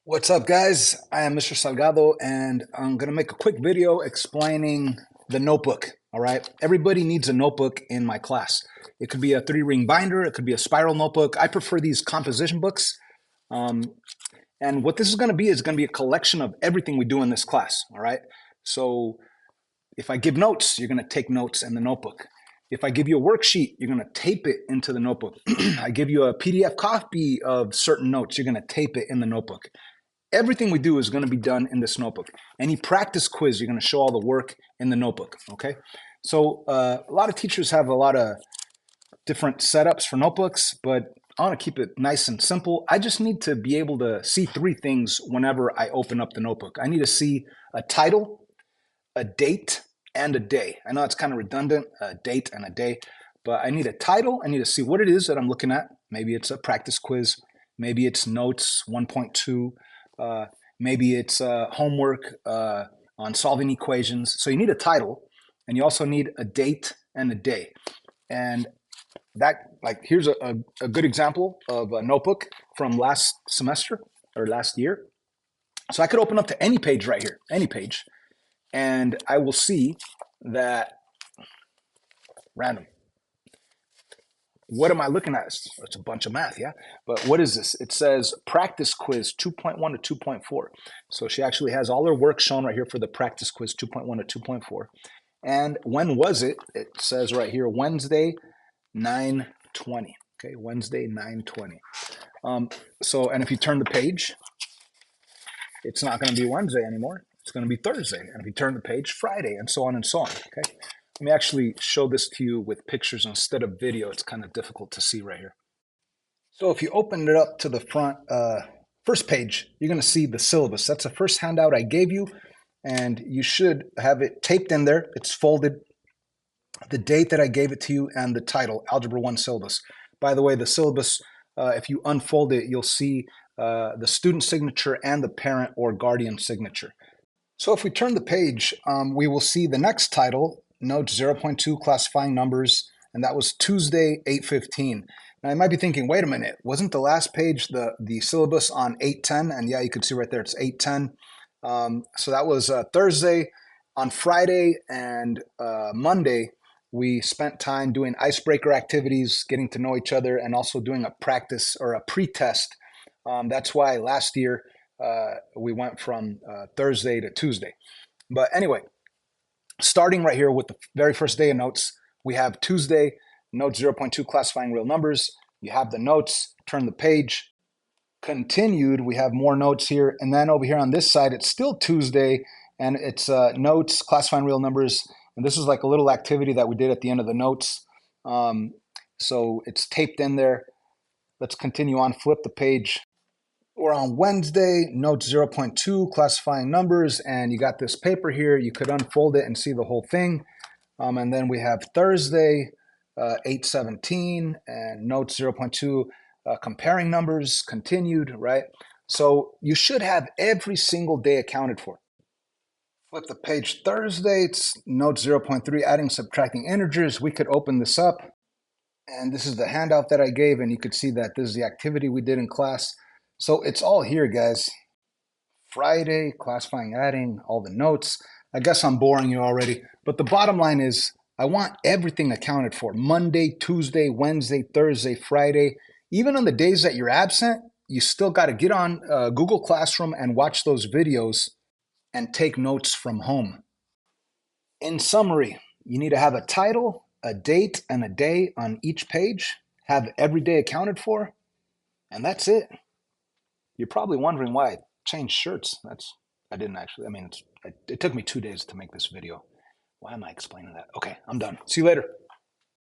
What's up, guys? I am Mr. Salgado, and I'm going to make a quick video explaining the notebook. All right. Everybody needs a notebook in my class. It could be a 3-ring binder. It could be a spiral notebook. I prefer these composition books. And what this is going to be a collection of everything we do in this class. All right. So if I give notes, you're going to take notes in the notebook. If I give you a worksheet, you're going to tape it into the notebook. I give you a PDF copy of certain notes, you're going to tape it in the notebook. Everything we do is going to be done in this notebook. Any practice quiz, you're going to show all the work in the notebook, okay? So a lot of teachers have a lot of different setups for notebooks, but I want to keep it nice and simple. I just need to be able to see 3 things whenever I open up the notebook. I need to see a title, a date, and a day. I know it's kind of redundant, a date and a day, but I need a title. I need to see what it is that I'm looking at. Maybe it's a practice quiz. Maybe it's notes 1.2. Maybe it's homework on solving equations. So you need a title, and you also need a date and a day. And that, like, here's a good example of a notebook from last semester or last year. So I could open up to any page right here, any page, and I will see that random. What am I looking at? It's a bunch of math, yeah? But what is this? It says practice quiz 2.1 to 2.4. So she actually has all her work shown right here for the practice quiz 2.1 to 2.4. And when was it? It says right here, Wednesday, 9/20. Okay, Wednesday, 9/20. And if you turn the page, it's not going to be Wednesday anymore. It's going to be Thursday. And if you turn the page, Friday, and so on and so on, okay? Let me actually show this to you with pictures instead of video. It's kind of difficult to see right here. So if you open it up to the front, first page, you're going to see the syllabus. That's the first handout I gave you, and you should have it taped in there. It's folded, the date that I gave it to you, and the title, Algebra 1 syllabus. By the way, the syllabus, if you unfold it, you'll see the student signature and the parent or guardian signature. So if we turn the page, we will see the next title, Notes 0.2 Classifying Numbers, and that was Tuesday, 8/15. Now you might be thinking, wait a minute, wasn't the last page the syllabus on 8/10? And yeah, you can see right there, it's 8/10. So that was Thursday. On Friday and Monday, we spent time doing icebreaker activities, getting to know each other, and also doing a practice or a pre-test. That's why last year we went from Thursday to Tuesday. But anyway, starting right here with the very first day of notes, we have Tuesday, note 0.2 classifying real numbers. You have the notes, turn the page. Continued, we have more notes here. And then over here on this side, it's still Tuesday, and it's notes, classifying real numbers. And this is like a little activity that we did at the end of the notes. So it's taped in there. Let's continue on, flip the page. We're on Wednesday, note 0.2, classifying numbers, and you got this paper here. You could unfold it and see the whole thing. And then we have Thursday, 8/17, and note 0.2, comparing numbers, continued, right? So you should have every single day accounted for. Flip the page Thursday, it's note 0.3, adding, subtracting integers. We could open this up, and this is the handout that I gave, and you could see that this is the activity we did in class. So it's all here, guys. Friday, classifying, adding, all the notes. I guess I'm boring you already, but the bottom line is I want everything accounted for. Monday, Tuesday, Wednesday, Thursday, Friday. Even on the days that you're absent, you still got to get on Google Classroom and watch those videos and take notes from home. In summary, you need to have a title, a date, and a day on each page. Have every day accounted for, and that's it. You're probably wondering why I changed shirts. I didn't actually. I mean, it took me 2 days to make this video. Why am I explaining that? Okay, I'm done. See you later.